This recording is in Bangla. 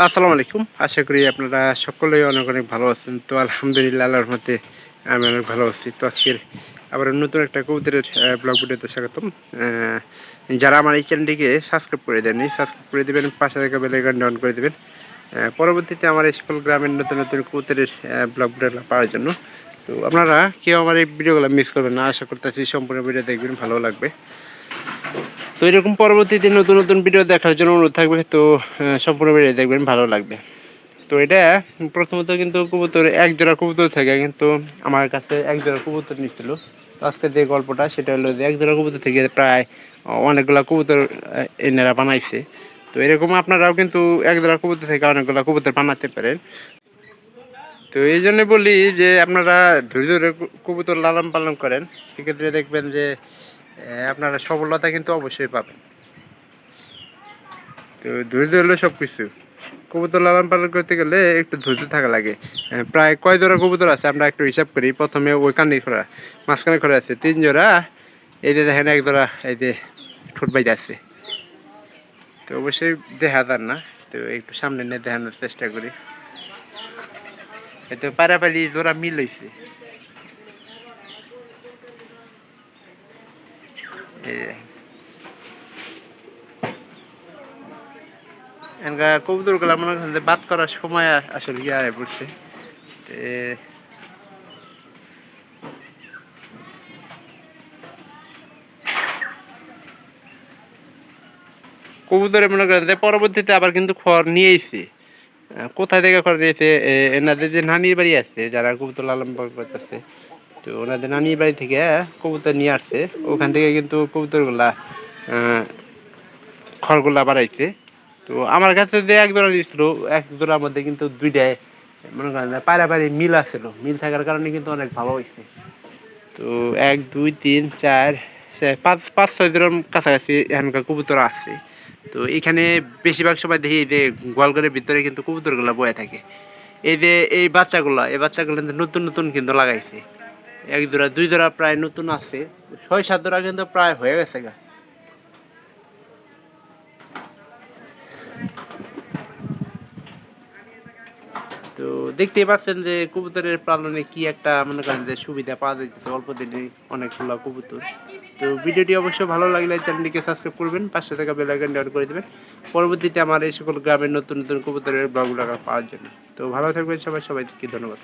আসসালামু আলাইকুম। আশা করি আপনারা সকলেই অনেক অনেক ভালো আছেন। তো আলহামদুলিল্লাহ আল্লাহর রহমতে আমি অনেক ভালো আছি। তো আজকের আবার নতুন একটা কবুতরের ব্লগ ভিডিওতে স্বাগতম। যারা আমার এই চ্যানেলটিকে সাবস্ক্রাইব করে দেননি, সাবস্ক্রাইব করে দেবেন, পাশে থাকা বেল আইকনটি অন করে দেবেন। পরবর্তীতে আমার এই সকল গ্রামের নতুন নতুন কবুতরের ব্লগ ভিডিও পাওয়ার জন্য। তো আপনারা কেউ আমার এই ভিডিওগুলো মিস করবেন না, আশা করতেছি সম্পূর্ণ ভিডিও দেখবেন, ভালো লাগবে। তো এরকম পরবর্তীতে নতুন নতুন ভিডিও দেখার জন্য অনুরোধ থাকবে। তো সম্পূর্ণ ভিডিও দেখবেন, ভালো লাগবে। তো এটা প্রথমত কিন্তু কবুতর এক জোড়া কবুতর থেকে কিন্তু আমার কাছে এক জোড়া কবুতর নিচ্ছিল। আজকে যে গল্পটা সেটা হলো যে এক জোড়া কবুতর থেকে প্রায় অনেকগুলা কবুতর এনারা বানাইছে। তো এরকম আপনারাও কিন্তু এক জোড়া কবুতর থেকে অনেকগুলা কবুতর বানাতে পারেন। তো এই জন্য বলি যে আপনারা ধৈর্য ধরে কবুতর লালন পালন করেন, সেক্ষেত্রে দেখবেন যে আপনারা সফলতা কিন্তু অবশ্যই পাবেন। তো ধৈর্য হলো সব কিছু। কবুতর লালন পালন করতে গেলে একটু ধৈর্য থাকা লাগে। প্রায় কয় জোড়া কবুতর আছে আমরা একটু হিসাব করি। প্রথমে ওই কান্দির খোলা, মাঝখানে খোলা আছে 3 জোড়া। এই যে দেখেন এক জোড়া এই যে ঠোঁট বাইতে আছে। তো অবশ্যই দেখা যান না, তো একটু সামনে নিয়ে দেখানোর চেষ্টা করি। এই তো পারাপারি জোড়া মিল হয়েছে। কবুতরগুলো মনে করেন যে বাদ করার সময় আসলে ইয়ে পড়ছে। কবুতরে মনে করেন যে পরবর্তীতে আবার কিন্তু খড় নিয়েছে। কোথায় থেকে খড় নিয়েছে? এনাদের যে নানির বাড়ি আছে, যারা কবুতর লালন পালন করতেছে, তো ওনাদের নানির বাড়ি থেকে কবুতর নিয়ে আসছে। ওখান থেকে কিন্তু কবুতরগুলা খড়গুলা বাড়াইছে। তো আমার কাছে যে এক জোড়া দিয়েছিল, এক জোড়ার মধ্যে কিন্তু দুইটায় মনে করেন পাড়াপাড়ি মিল আছিল। মিল থাকার কারণে কিন্তু অনেক ভালো হয়েছে। তো 1 2 3 4 5 6 জোড়ার কাছাকাছি এখানকার কবুতর আছে। তো এখানে বেশিরভাগ সময় দেখি যে গোয়ালঘরের ভিতরে কিন্তু কবুতরগুলো বয়ে থাকে। এই যে এই বাচ্চাগুলো নতুন নতুন কিন্তু লাগাইছে। 1 জোড়া 2 জোড়া প্রায় নতুন আছে, 6 7 জোড়া কিন্তু প্রায় হয়ে গেছে গা। তো দেখতেই পাচ্ছেন যে কবুতরের পালনে কি একটা মনে করেন যে সুবিধা পাওয়া যাচ্ছে অল্প দিনে অনেকগুলো কবুতর। তো ভিডিওটি অবশ্যই ভালো লাগলে চ্যানেলটিকে সাবস্ক্রাইব করবেন, পাশে থাকা বেল আইকনটি অন করে দেবেন পরবর্তীতে আমার এই সকল গ্রামের নতুন নতুন কবুতরের ব্লগগুলো পাওয়ার জন্য। তো ভালো থাকবেন সবাই, সবাইকে ধন্যবাদ।